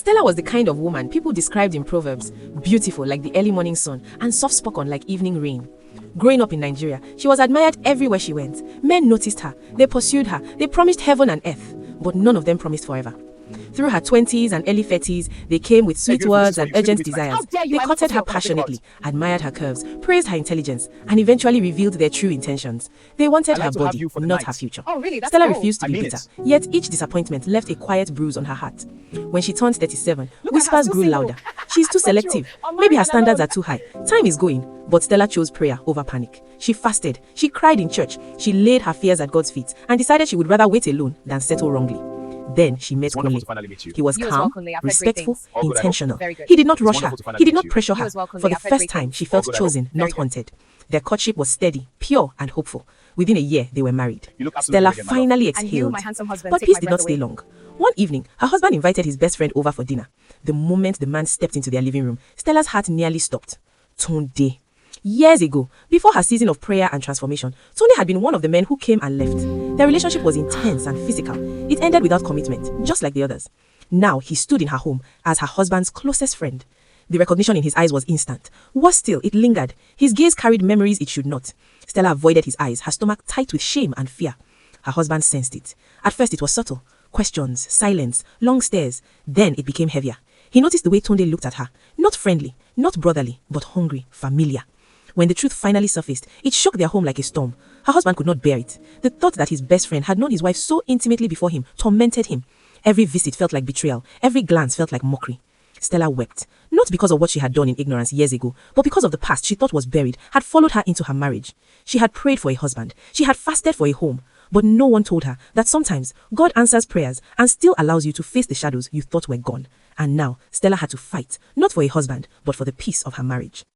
Stella was the kind of woman people described in Proverbs, beautiful like the early morning sun and soft-spoken like evening rain. Growing up in Nigeria, she was admired everywhere she went. Men noticed her, they pursued her, they promised heaven and earth, but none of them promised forever. Through her 20s and early 30s, they came with sweet words and urgent desires. They courted her passionately, admired her curves, praised her intelligence, and eventually revealed their true intentions. They wanted her body, not her future. Stella refused to be bitter, yet each disappointment left a quiet bruise on her heart. When she turned 37, whispers grew louder. She's too selective. Maybe her standards are too high. Time is going. But Stella chose prayer over panic. She fasted. She cried in church. She laid her fears at God's feet and decided she would rather wait alone than settle wrongly. Then she met Kunle. He was calm, respectful, intentional. He did not rush her. He did not pressure her. For the first time, she felt chosen, not haunted. Their courtship was steady, pure, and hopeful. Within a year, they were married. Stella finally exhaled. But peace did not stay long. One evening, her husband invited his best friend over for dinner. The moment the man stepped into their living room, Stella's heart nearly stopped. Tunde. Years ago, before her season of prayer and transformation, Tony had been one of the men who came and left. Their relationship was intense and physical. It ended without commitment, just like the others. Now, he stood in her home as her husband's closest friend. The recognition in his eyes was instant. Worse still, it lingered. His gaze carried memories it should not. Stella avoided his eyes, her stomach tight with shame and fear. Her husband sensed it. At first, it was subtle. Questions, silence, long stares. Then it became heavier. He noticed the way Tunde looked at her. Not friendly, not brotherly, but hungry, familiar. When the truth finally surfaced, it shook their home like a storm. Her husband could not bear it. The thought that his best friend had known his wife so intimately before him tormented him. Every visit felt like betrayal. Every glance felt like mockery. Stella wept, not because of what she had done in ignorance years ago, but because of the past she thought was buried had followed her into her marriage. She had prayed for a husband. She had fasted for a home. But no one told her that sometimes God answers prayers and still allows you to face the shadows you thought were gone. And now, Stella had to fight, not for a husband, but for the peace of her marriage.